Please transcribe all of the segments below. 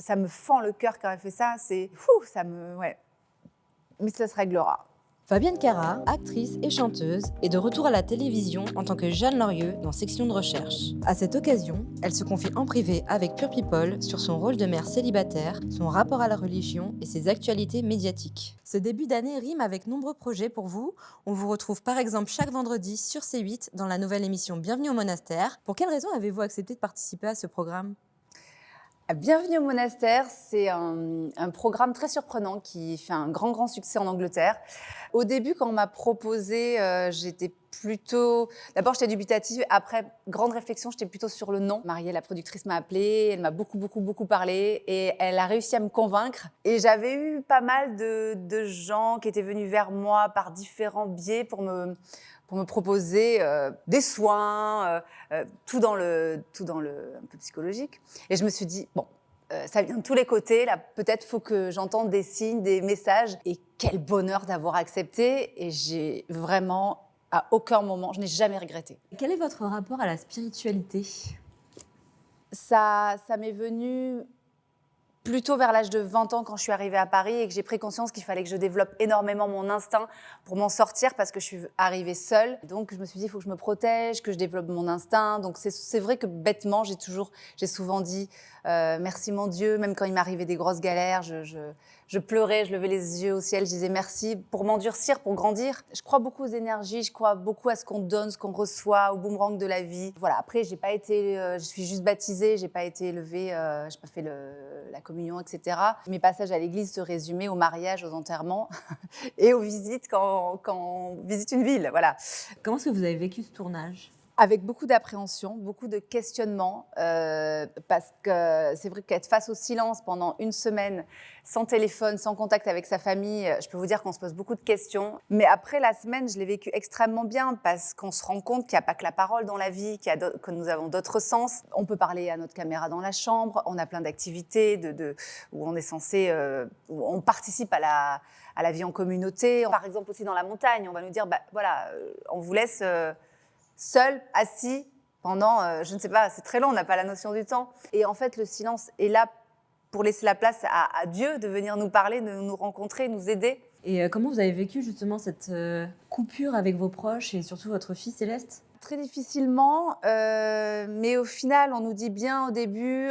ça me fend le cœur quand elle fait ça. C'est fou, ça me... Ouais. Mais ça se réglera. Fabienne Cara, actrice et chanteuse, est de retour à la télévision en tant que Jeanne Lorieux dans Section de recherche. À cette occasion, elle se confie en privé avec Pure People sur son rôle de mère célibataire, son rapport à la religion et ses actualités médiatiques. Ce début d'année rime avec nombreux projets pour vous. On vous retrouve par exemple chaque vendredi sur C8 dans la nouvelle émission Bienvenue au monastère. Pour quelle raison avez-vous accepté de participer à ce programme ? Bienvenue au monastère, c'est un programme très surprenant qui fait un grand succès en Angleterre. Au début, quand on m'a proposé, j'étais plutôt... D'abord, j'étais dubitative. Après, grande réflexion, j'étais plutôt sur le non. Marielle, la productrice, m'a appelée. Elle m'a beaucoup parlé et elle a réussi à me convaincre. Et j'avais eu pas mal de gens qui étaient venus vers moi par différents biais pour me proposer des soins, tout dans le un peu psychologique. Et je me suis dit, bon, ça vient de tous les côtés, là, peut-être faut que j'entende des signes, des messages. Et quel bonheur d'avoir accepté. Et j'ai vraiment, à aucun moment, je n'ai jamais regretté. Quel est votre rapport à la spiritualité ? Ça m'est venu plutôt vers l'âge de 20 ans quand je suis arrivée à Paris et que j'ai pris conscience qu'il fallait que je développe énormément mon instinct pour m'en sortir parce que je suis arrivée seule. Donc je me suis dit, il faut que je me protège, que je développe mon instinct. Donc c'est vrai que bêtement, j'ai souvent dit merci mon Dieu, même quand il m'arrivait des grosses galères, je pleurais, je levais les yeux au ciel, je disais merci pour m'endurcir, pour grandir. Je crois beaucoup aux énergies, je crois beaucoup à ce qu'on donne, ce qu'on reçoit, au boomerang de la vie. Voilà, après, j'ai pas été, je suis juste baptisée, j'ai pas été élevée, j'ai pas fait la communion, etc. Mes passages à l'église se résumaient au mariage, aux enterrements et aux visites quand on visite une ville, voilà. Comment est-ce que vous avez vécu ce tournage ? Avec beaucoup d'appréhension, beaucoup de questionnements, parce que c'est vrai qu'être face au silence pendant une semaine, sans téléphone, sans contact avec sa famille, je peux vous dire qu'on se pose beaucoup de questions. Mais après la semaine, je l'ai vécu extrêmement bien parce qu'on se rend compte qu'il n'y a pas que la parole dans la vie, que nous avons d'autres sens. On peut parler à notre caméra dans la chambre, on a plein d'activités où on est censé, où on participe à la vie en communauté. Par exemple aussi dans la montagne, on va nous dire, voilà, on vous laisse... seul, assis, pendant, je ne sais pas, c'est très long, on n'a pas la notion du temps. Et en fait, le silence est là pour laisser la place à Dieu de venir nous parler, de nous rencontrer, nous aider. Et comment vous avez vécu justement cette coupure avec vos proches et surtout votre fille Céleste ? Très difficilement, mais au final, on nous dit bien au début,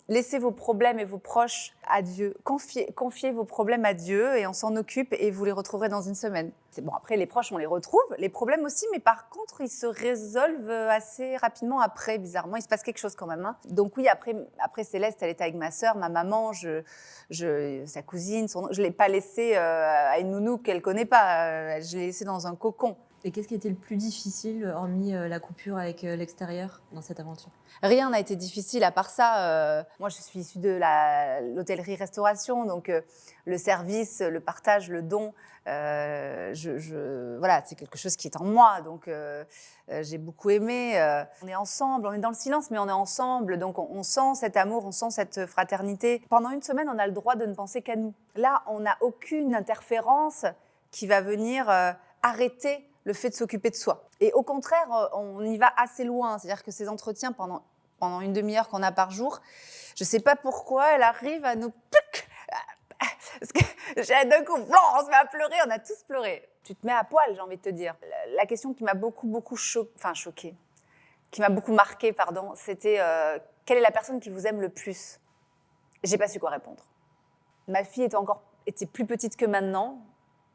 laissez vos problèmes et vos proches à Dieu. Confiez vos problèmes à Dieu et on s'en occupe et vous les retrouverez dans une semaine. C'est bon, après, les proches, on les retrouve, les problèmes aussi, mais par contre, ils se résolvent assez rapidement après, bizarrement. Il se passe quelque chose quand même. Hein. Donc oui, après Céleste, elle était avec ma sœur, ma maman, sa cousine, je ne l'ai pas laissée à une nounou qu'elle ne connaît pas. Je l'ai laissée dans un cocon. Et qu'est-ce qui était le plus difficile, hormis la coupure avec l'extérieur, dans cette aventure ? Rien n'a été difficile à part ça. Moi, je suis issue de l'hôtellerie-restauration, donc le service, le partage, le don, voilà, c'est quelque chose qui est en moi. Donc, j'ai beaucoup aimé. On est ensemble, on est dans le silence, mais on est ensemble. Donc, on sent cet amour, on sent cette fraternité. Pendant une semaine, on a le droit de ne penser qu'à nous. Là, on n'a aucune interférence qui va venir arrêter le fait de s'occuper de soi. Et au contraire, on y va assez loin. C'est-à-dire que ces entretiens, pendant une demi-heure qu'on a par jour, je ne sais pas pourquoi, elle arrive à nous... Parce que d'un coup, on se met à pleurer, on a tous pleuré. Tu te mets à poil, j'ai envie de te dire. La question qui m'a beaucoup choquée, qui m'a beaucoup marquée, c'était quelle est la personne qui vous aime le plus ? J'ai pas su quoi répondre. Ma fille était plus petite que maintenant,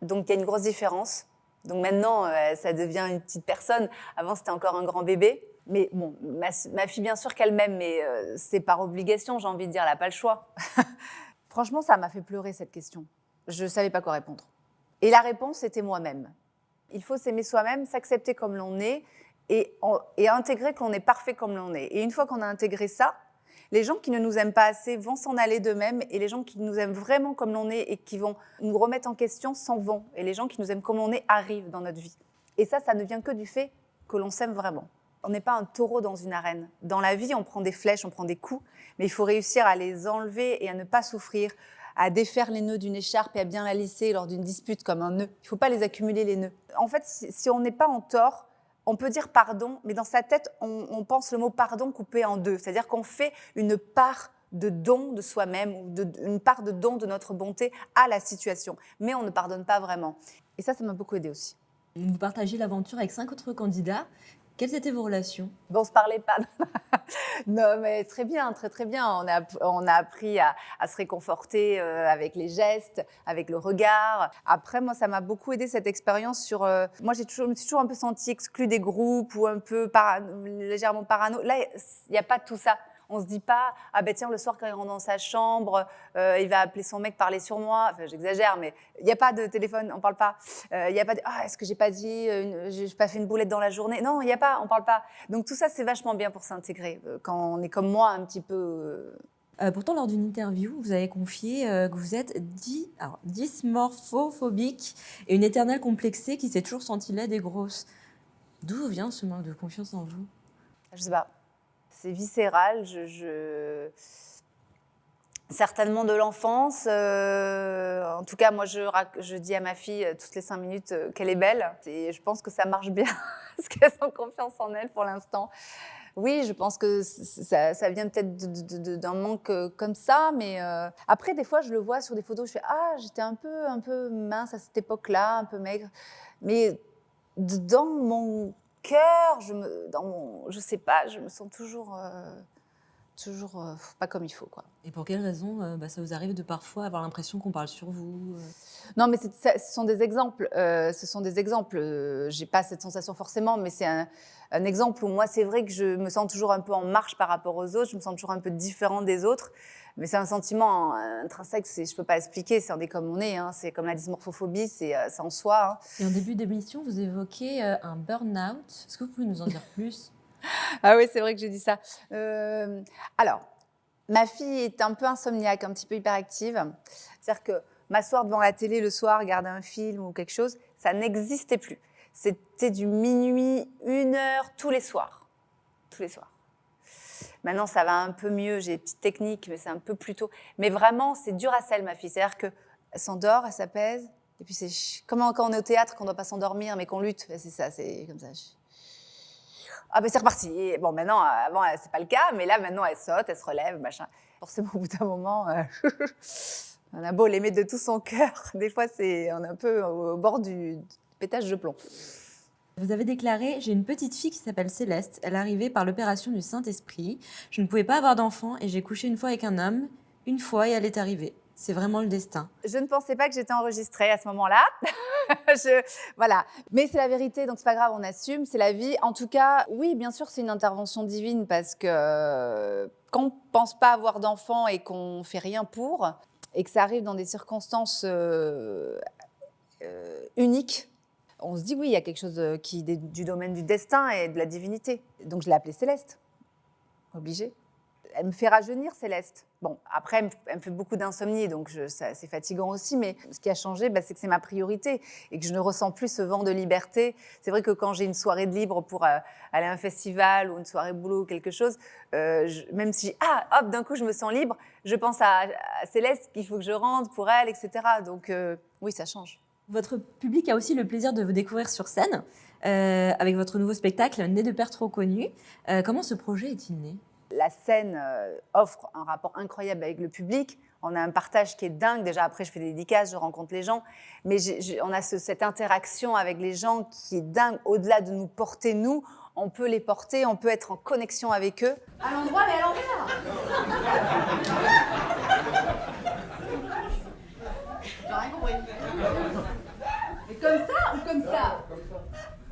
donc il y a une grosse différence. Donc maintenant, ça devient une petite personne. Avant, c'était encore un grand bébé. Mais bon, ma fille, bien sûr qu'elle m'aime, mais c'est par obligation, j'ai envie de dire, elle n'a pas le choix. Franchement, ça m'a fait pleurer, cette question. Je ne savais pas quoi répondre. Et la réponse, c'était moi-même. Il faut s'aimer soi-même, s'accepter comme l'on est et intégrer qu'on est parfait comme l'on est. Et une fois qu'on a intégré ça, les gens qui ne nous aiment pas assez vont s'en aller d'eux-mêmes et les gens qui nous aiment vraiment comme l'on est et qui vont nous remettre en question s'en vont. Et les gens qui nous aiment comme on est arrivent dans notre vie. Et ça ne vient que du fait que l'on s'aime vraiment. On n'est pas un taureau dans une arène. Dans la vie, on prend des flèches, on prend des coups, mais il faut réussir à les enlever et à ne pas souffrir, à défaire les nœuds d'une écharpe et à bien la lisser lors d'une dispute comme un nœud. Il ne faut pas les accumuler, les nœuds. En fait, si on n'est pas en tort, on peut dire pardon, mais dans sa tête, on pense le mot pardon coupé en deux. C'est-à-dire qu'on fait une part de don de soi-même, ou une part de don de notre bonté à la situation. Mais on ne pardonne pas vraiment. Et ça m'a beaucoup aidée aussi. Vous partagez l'aventure avec 5 autres candidats. Quelles étaient vos relations? Bon, on se parlait pas. Non, mais très bien, très très bien. On a appris à se réconforter avec les gestes, avec le regard. Après, moi, ça m'a beaucoup aidé cette expérience sur. Moi, je me suis toujours un peu sentie exclue des groupes ou un peu légèrement parano. Là, il n'y a pas de tout ça. On se dit pas, ah ben tiens, le soir quand il rentre dans sa chambre, il va appeler son mec, parler sur moi. Enfin, j'exagère, mais il n'y a pas de téléphone, on parle pas. Il n'y a pas de, ah, est-ce que j'ai pas dit, j'ai pas fait une boulette dans la journée. Non, il n'y a pas, on parle pas. Donc tout ça, c'est vachement bien pour s'intégrer. Quand on est comme moi, un petit peu. Pourtant, lors d'une interview, vous avez confié que vous êtes dysmorphophobique et une éternelle complexée qui s'est toujours sentie laide et grosse. D'où vient ce manque de confiance en vous? Je sais pas. C'est viscéral. Certainement de l'enfance. En tout cas, moi, je dis à ma fille toutes les 5 minutes qu'elle est belle. Et je pense que ça marche bien parce qu'elle a confiance en elle pour l'instant. Oui, je pense que ça vient peut-être d'un manque comme ça. Mais après, des fois, je le vois sur des photos. Je fais « Ah, j'étais un peu mince à cette époque-là, un peu maigre. » Mais dans mon cœur, je sais pas, je me sens toujours pas comme il faut, quoi. Et pour quelles raisons ça vous arrive de parfois avoir l'impression qu'on parle sur vous? Non, mais ce sont des exemples. J'ai pas cette sensation forcément, mais c'est un exemple où moi, c'est vrai que je me sens toujours un peu en marche par rapport aux autres. Je me sens toujours un peu différente des autres. Mais c'est un sentiment intrinsèque, je peux pas expliquer. On est comme on est. Hein. C'est comme la dysmorphophobie, c'est en soi. Hein. Et en début d'émission, vous évoquez un burn-out. Est-ce que vous pouvez nous en dire plus? Ah oui, c'est vrai que j'ai dit ça. Alors, ma fille est un peu insomniaque, un petit peu hyperactive. C'est-à-dire que m'asseoir devant la télé le soir, regarder un film ou quelque chose, ça n'existait plus. C'était du minuit, 1h tous les soirs. Tous les soirs. Maintenant, ça va un peu mieux. J'ai des petites techniques, mais c'est un peu plus tôt. Mais vraiment, c'est dur à sel, ma fille. C'est-à-dire qu'elle s'endort, elle s'apaise. Et puis, c'est comme quand on est au théâtre, qu'on ne doit pas s'endormir, mais qu'on lutte. C'est ça, c'est comme ça. Ah ben c'est reparti. Et bon, maintenant, avant, c'est pas le cas, mais là, maintenant, elle saute, elle se relève, machin. Forcément, au bout d'un moment, on a beau l'aimer de tout son cœur. Des fois, on est un peu au bord du pétage de plomb. Vous avez déclaré « J'ai une petite fille qui s'appelle Céleste. Elle est arrivée par l'opération du Saint-Esprit. Je ne pouvais pas avoir d'enfant et j'ai couché une fois avec un homme. Une fois et elle est arrivée. C'est vraiment le destin. » Je ne pensais pas que j'étais enregistrée à ce moment-là. Voilà. Mais c'est la vérité, donc c'est pas grave, on assume, c'est la vie. En tout cas, oui, bien sûr, c'est une intervention divine parce que quand on pense pas avoir d'enfant et qu'on fait rien pour, et que ça arrive dans des circonstances uniques, on se dit oui, il y a quelque chose qui est du domaine du destin et de la divinité. Donc je l'ai appelée Céleste. Obligée. Elle me fait rajeunir, Céleste. Bon, après, elle me fait beaucoup d'insomnie, donc c'est fatigant aussi. Mais ce qui a changé, c'est que c'est ma priorité et que je ne ressens plus ce vent de liberté. C'est vrai que quand j'ai une soirée de libre pour aller à un festival ou une soirée boulot ou quelque chose, même si, hop, d'un coup, je me sens libre, je pense à Céleste, qu'il faut que je rentre pour elle, etc. Donc, oui, ça change. Votre public a aussi le plaisir de vous découvrir sur scène avec votre nouveau spectacle « Né de père trop connu ». Comment ce projet est-il né ? La scène offre un rapport incroyable avec le public. On a un partage qui est dingue. Déjà, après, je fais des dédicaces, je rencontre les gens. Mais on a cette interaction avec les gens qui est dingue. Au-delà de nous porter, nous, on peut les porter, on peut être en connexion avec eux. À l'endroit, mais à l'envers. J'ai rien compris. Mais comme ça ou comme ça?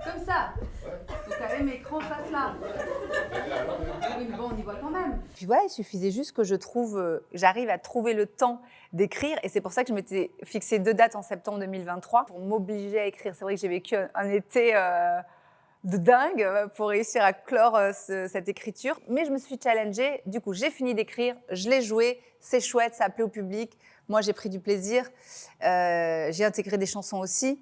Comme ça. Donc t'avais mes écrans face là. Oui, mais bon, on y voit quand même. Puis voilà, il suffisait juste que j'arrive à trouver le temps d'écrire. Et c'est pour ça que je m'étais fixé 2 dates en septembre 2023 pour m'obliger à écrire. C'est vrai que j'ai vécu un été de dingue pour réussir à clore cette écriture. Mais je me suis challengée. Du coup, j'ai fini d'écrire, je l'ai joué, c'est chouette, ça a plu au public. Moi, j'ai pris du plaisir. J'ai intégré des chansons aussi.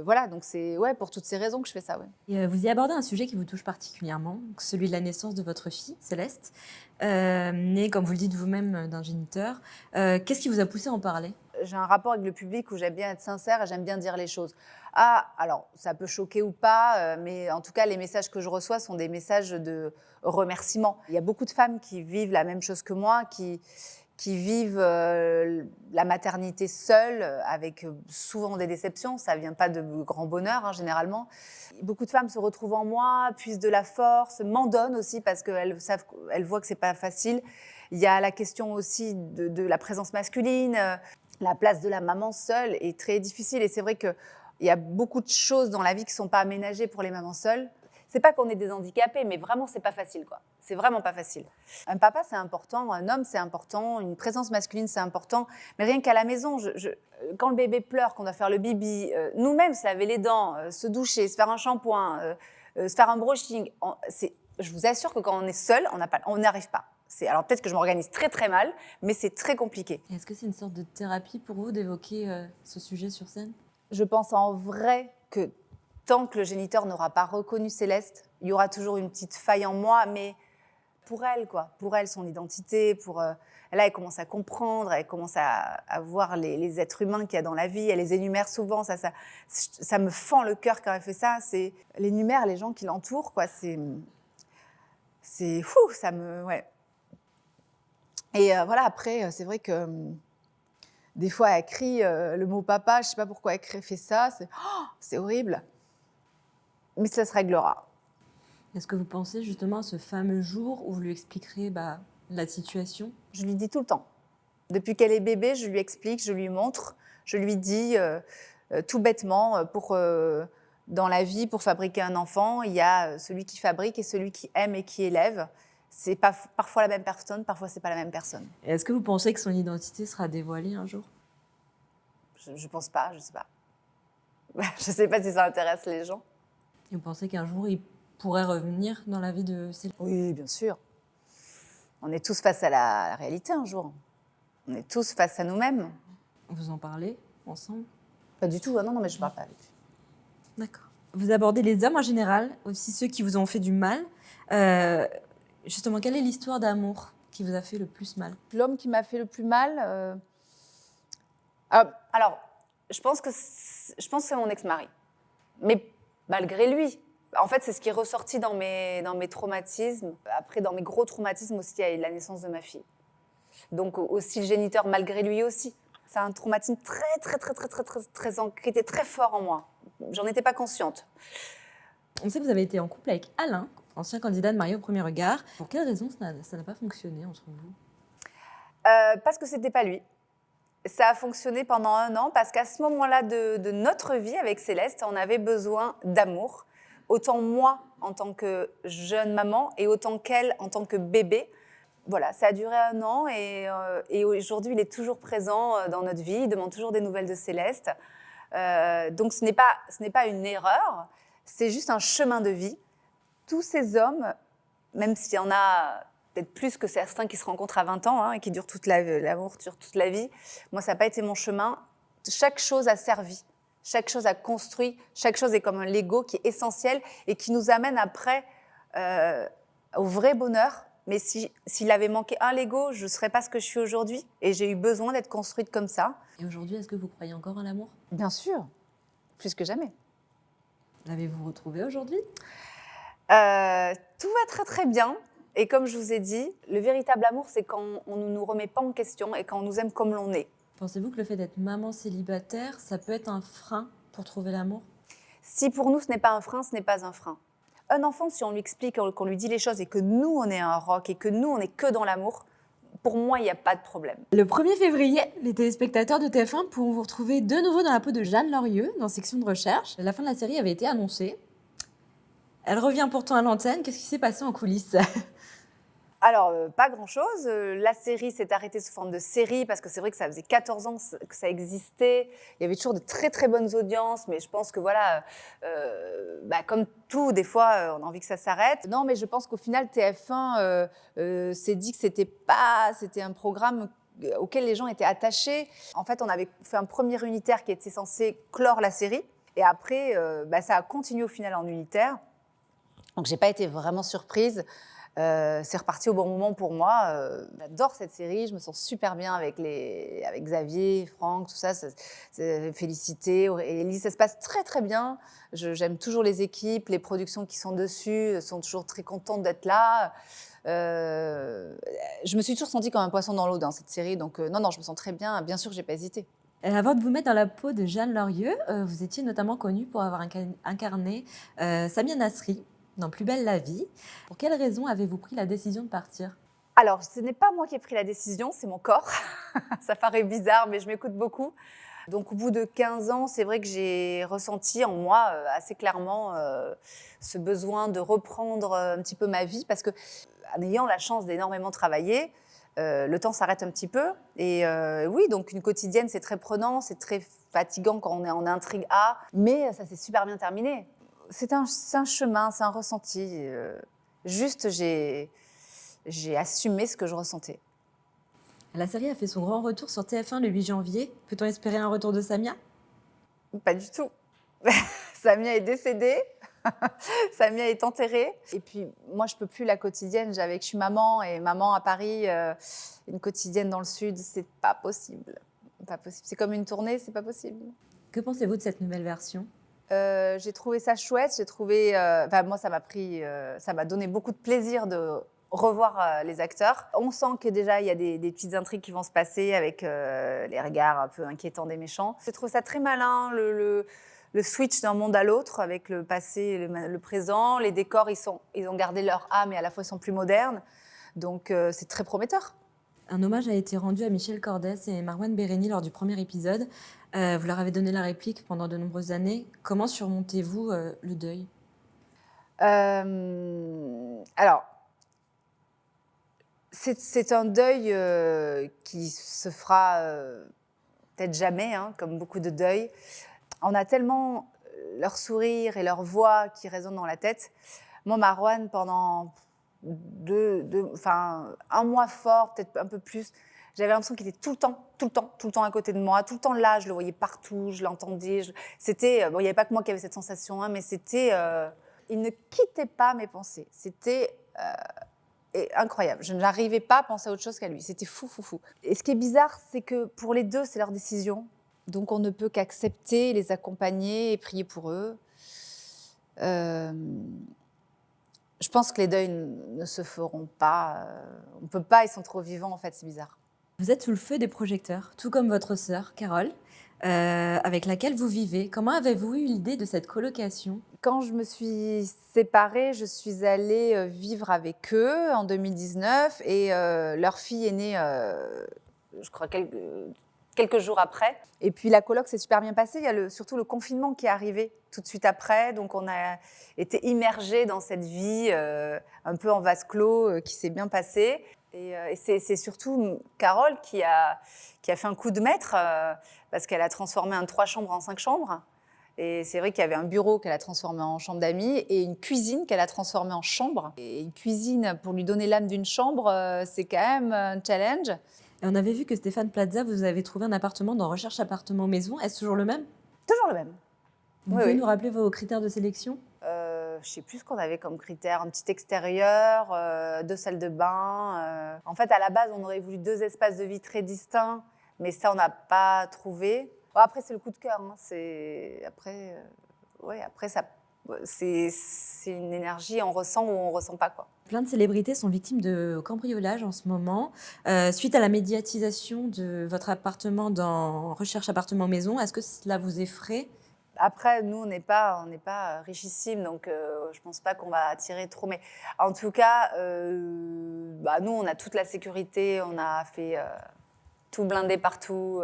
Voilà, donc c'est pour toutes ces raisons que je fais ça. Ouais. Et vous y abordez un sujet qui vous touche particulièrement, celui de la naissance de votre fille, Céleste, née, comme vous le dites vous-même, d'un géniteur. Qu'est-ce qui vous a poussé à en parler ? J'ai un rapport avec le public où j'aime bien être sincère et j'aime bien dire les choses. Ah, alors, ça peut choquer ou pas, mais en tout cas, les messages que je reçois sont des messages de remerciement. Il y a beaucoup de femmes qui vivent la même chose que moi, qui vivent la maternité seule, avec souvent des déceptions. Ça ne vient pas de grand bonheur, hein, généralement. Beaucoup de femmes se retrouvent en moi, puisent de la force, m'en donnent aussi parce qu'elles voient que ce n'est pas facile. Il y a la question aussi de la présence masculine. La place de la maman seule est très difficile. Et c'est vrai qu'il y a beaucoup de choses dans la vie qui ne sont pas aménagées pour les mamans seules. C'est pas qu'on est des handicapés, mais vraiment, c'est pas facile, quoi. C'est vraiment pas facile. Un papa, c'est important, un homme, c'est important, une présence masculine, c'est important. Mais rien qu'à la maison, quand le bébé pleure, qu'on doit faire le bibi, nous-mêmes, se laver les dents, se doucher, se faire un shampoing, se faire un brushing, je vous assure que quand on est seul, on n'y arrive pas. Alors peut-être que je m'organise très très mal, mais c'est très compliqué. Et est-ce que c'est une sorte de thérapie pour vous d'évoquer ce sujet sur scène ? Je pense en vrai que tant que le géniteur n'aura pas reconnu Céleste, il y aura toujours une petite faille en moi, mais pour elle, quoi. Pour elle, son identité, là, elle commence à comprendre, elle commence à voir les êtres humains qu'il y a dans la vie, elle les énumère souvent, ça me fend le cœur quand elle fait ça. Elle énumère les gens qui l'entourent, quoi. C'est fou, ouais. Et voilà, après, c'est vrai que des fois, elle crie le mot papa, je ne sais pas pourquoi elle fait ça, c'est horrible. Mais ça se réglera. Est-ce que vous pensez justement à ce fameux jour où vous lui expliquerez la situation ? Je lui dis tout le temps. Depuis qu'elle est bébé, je lui explique, je lui montre, je lui dis tout bêtement, dans la vie, pour fabriquer un enfant, il y a celui qui fabrique et celui qui aime et qui élève. C'est pas parfois la même personne, parfois c'est pas la même personne. Et est-ce que vous pensez que son identité sera dévoilée un jour ? Je pense pas, je sais pas. Je sais pas si ça intéresse les gens. Et vous pensez qu'un jour il pourrait revenir dans la vie de Céleste ? Oui, bien sûr. On est tous face à la réalité un jour. On est tous face à nous-mêmes. Vous en parlez ensemble ? Pas du tout, non, mais je parle pas avec lui. D'accord. Vous abordez les hommes en général, aussi ceux qui vous ont fait du mal. Justement, quelle est l'histoire d'amour qui vous a fait le plus mal ? L'homme qui m'a fait le plus mal, alors, je pense que c'est mon ex-mari. Mais malgré lui. En fait, c'est ce qui est ressorti dans mes traumatismes. Après, dans mes gros traumatismes aussi, il y a eu la naissance de ma fille. Donc aussi le géniteur, malgré lui aussi. C'est un traumatisme très ancré, était très fort en moi. J'en étais pas consciente. On sait que vous avez été en couple avec Alain, ancien candidat de Mariés au premier regard. Pour quelle raison ça n'a pas fonctionné entre vous ? Parce que c'était pas lui. Ça a fonctionné pendant 1 an parce qu'à ce moment-là de notre vie avec Céleste, on avait besoin d'amour. Autant moi en tant que jeune maman et autant qu'elle en tant que bébé. Voilà, ça a duré 1 an et aujourd'hui, il est toujours présent dans notre vie. Il demande toujours des nouvelles de Céleste. Donc ce n'est pas une erreur, c'est juste un chemin de vie. Tous ces hommes, même s'il y en a peut-être plus que certains qui se rencontrent à 20 ans et qui durent l'amour dure toute la vie, moi, ça n'a pas été mon chemin. Chaque chose a servi, chaque chose a construit, chaque chose est comme un Lego qui est essentiel et qui nous amène après au vrai bonheur. Mais s'il avait manqué un Lego, je ne serais pas ce que je suis aujourd'hui. Et j'ai eu besoin d'être construite comme ça. Et aujourd'hui, est-ce que vous croyez encore en l'amour ? Bien sûr, plus que jamais. L'avez-vous retrouvé aujourd'hui ? Tout va très très bien. Et comme je vous ai dit, le véritable amour, c'est quand on ne nous remet pas en question et quand on nous aime comme l'on est. Pensez-vous que le fait d'être maman célibataire, ça peut être un frein pour trouver l'amour ? Si pour nous, ce n'est pas un frein, ce n'est pas un frein. Un enfant, si on lui explique, qu'on lui dit les choses et que nous, on est un rock et que nous, on n'est que dans l'amour, pour moi, il n'y a pas de problème. Le 1er février, les téléspectateurs de TF1 pourront vous retrouver de nouveau dans la peau de Jeanne Lorieux, dans Section de recherche. La fin de la série avait été annoncée. Elle revient pourtant à l'antenne. Qu'est-ce qui s'est passé en coulisses ? Alors, pas grand-chose. La série s'est arrêtée sous forme de série parce que c'est vrai que ça faisait 14 ans que ça existait. Il y avait toujours de très, très bonnes audiences, mais je pense que voilà, comme tout, des fois, on a envie que ça s'arrête. Non, mais je pense qu'au final, TF1 s'est dit que c'était un programme auquel les gens étaient attachés. En fait, on avait fait un premier unitaire qui était censé clore la série. Et après, ça a continué au final en unitaire. Donc, je n'ai pas été vraiment surprise. C'est reparti au bon moment pour moi. J'adore cette série, je me sens super bien avec Xavier, Franck, tout ça. Félicité, Aurélie, ça se passe très très bien. J'aime toujours les équipes, les productions qui sont dessus sont toujours très contentes d'être là. Je me suis toujours sentie comme un poisson dans l'eau dans cette série, donc non, je me sens très bien. Bien sûr, j'ai pas hésité. Avant de vous mettre dans la peau de Jeanne Lorieux, vous étiez notamment connue pour avoir incarné Samia Nasri dans Plus belle la vie. Pour quelle raison avez-vous pris la décision de partir ? Alors, ce n'est pas moi qui ai pris la décision, c'est mon corps. Ça paraît bizarre, mais je m'écoute beaucoup. Donc, au bout de 15 ans, c'est vrai que j'ai ressenti en moi assez clairement ce besoin de reprendre un petit peu ma vie, parce que en ayant la chance d'énormément travailler, le temps s'arrête un petit peu. Et oui, donc une quotidienne, c'est très prenant, c'est très fatigant quand on est en intrigue A, mais ça s'est super bien terminé. C'est un chemin, c'est un ressenti. Juste, j'ai assumé ce que je ressentais. La série a fait son grand retour sur TF1 le 8 janvier. Peut-on espérer un retour de Samia ? Pas du tout. Samia est décédée. Samia est enterrée. Et puis, moi, je peux plus la quotidienne. Je suis maman, et maman à Paris, une quotidienne dans le Sud, c'est pas possible. Pas possible. C'est comme une tournée, c'est pas possible. Que pensez-vous de cette nouvelle version ? J'ai trouvé ça chouette. Moi, ça m'a donné beaucoup de plaisir de revoir les acteurs. On sent que déjà, il y a des petites intrigues qui vont se passer avec les regards un peu inquiétants des méchants. Je trouve ça très malin, le switch d'un monde à l'autre avec le passé et le présent. Les décors, ils ont gardé leur âme et à la fois ils sont plus modernes. Donc, c'est très prometteur. Un hommage a été rendu à Michel Cordès et Marwan Béréni lors du premier épisode. Vous leur avez donné la réplique pendant de nombreuses années. Comment surmontez-vous le deuil ? Alors, c'est un deuil qui se fera peut-être jamais, hein, comme beaucoup de deuils. On a tellement leur sourire et leur voix qui résonnent dans la tête. Moi, Marwan, pendant un mois fort, peut-être un peu plus, j'avais l'impression qu'il était tout le temps à côté de moi, tout le temps là, je le voyais partout, je l'entendais. C'était, il n'y avait pas que moi qui avait cette sensation, hein, mais c'était, il ne quittait pas mes pensées. C'était incroyable. Je n'arrivais pas à penser à autre chose qu'à lui. C'était fou. Et ce qui est bizarre, c'est que pour les deux, c'est leur décision. Donc on ne peut qu'accepter, les accompagner et prier pour eux. Je pense que les deuils ne se feront pas. On ne peut pas, ils sont trop vivants en fait, c'est bizarre. Vous êtes sous le feu des projecteurs, tout comme votre sœur, Carole, avec laquelle vous vivez. Comment avez-vous eu l'idée de cette colocation ? Quand je me suis séparée, je suis allée vivre avec eux en 2019 et leur fille est née, je crois, quelques jours après. Et puis la coloc s'est super bien passée. Il y a surtout le confinement qui est arrivé tout de suite après. Donc on a été immergés dans cette vie un peu en vase clos qui s'est bien passée. Et c'est surtout Carole qui a fait un coup de maître parce qu'elle a transformé un 3 chambres en 5 chambres. Et c'est vrai qu'il y avait un bureau qu'elle a transformé en chambre d'amis et une cuisine qu'elle a transformée en chambre. Et une cuisine, pour lui donner l'âme d'une chambre, c'est quand même un challenge. Et on avait vu que Stéphane Plaza, vous avez trouvé un appartement dans Recherche Appartement Maison. Est-ce toujours le même ? Toujours le même. Vous pouvez nous rappeler vos critères de sélection ? Je ne sais plus ce qu'on avait comme critère. Un petit extérieur, 2 salles de bain. En fait, à la base, on aurait voulu 2 espaces de vie très distincts, mais ça, on n'a pas trouvé. Bon, après, c'est le coup de cœur. Hein. Après, c'est une énergie, on ressent ou on ne ressent pas, quoi. Plein de célébrités sont victimes de cambriolage en ce moment. Suite à la médiatisation de votre appartement dans Recherche Appartement Maison, est-ce que cela vous effraie ? Après, nous, on n'est pas richissimes, donc je ne pense pas qu'on va attirer trop. Mais en tout cas, nous, on a toute la sécurité, on a fait tout blindé partout.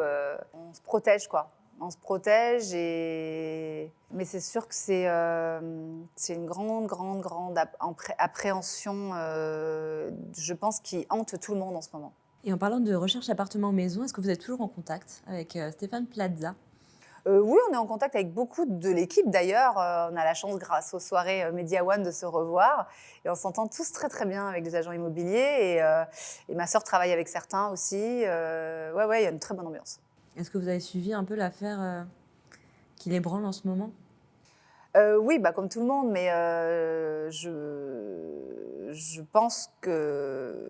On se protège, quoi. On se protège, mais c'est sûr que c'est une grande appréhension, je pense, qui hante tout le monde en ce moment. Et en parlant de Recherche Appartement Maison, est-ce que vous êtes toujours en contact avec Stéphane Plaza ? Oui, on est en contact avec beaucoup de l'équipe d'ailleurs. On a la chance, grâce aux soirées Media One, de se revoir. Et on s'entend tous très très bien avec les agents immobiliers. Et ma sœur travaille avec certains aussi. Il y a une très bonne ambiance. Est-ce que vous avez suivi un peu l'affaire qui l'ébranle en ce moment ? Oui, comme tout le monde, mais je pense que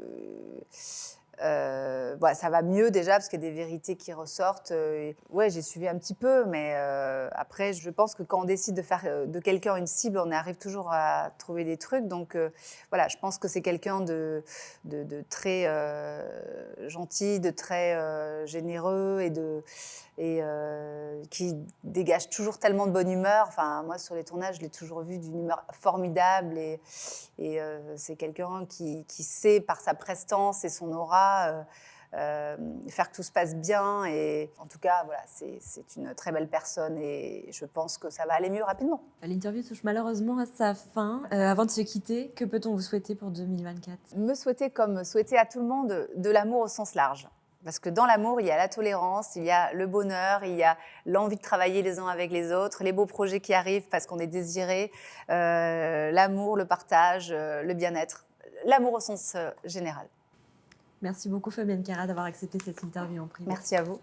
ça va mieux déjà parce qu'il y a des vérités qui ressortent. Ouais, j'ai suivi un petit peu, mais après, je pense que quand on décide de faire de quelqu'un une cible, on arrive toujours à trouver des trucs. Donc voilà, je pense que c'est quelqu'un de très gentil, de très généreux et qui dégage toujours tellement de bonne humeur. Enfin, moi, sur les tournages, je l'ai toujours vu d'une humeur formidable et c'est quelqu'un qui sait, par sa prestance et son aura, faire que tout se passe bien. Et en tout cas, voilà, c'est une très belle personne et je pense que ça va aller mieux rapidement. L'interview touche malheureusement à sa fin. Avant de se quitter, que peut-on vous souhaiter pour 2024 ? Me souhaiter, comme souhaiter à tout le monde, de l'amour au sens large. Parce que dans l'amour, il y a la tolérance, il y a le bonheur, il y a l'envie de travailler les uns avec les autres, les beaux projets qui arrivent parce qu'on est désiré, l'amour, le partage, le bien-être. L'amour au sens général. Merci beaucoup Fabienne Cara d'avoir accepté cette interview en privé. Merci à vous.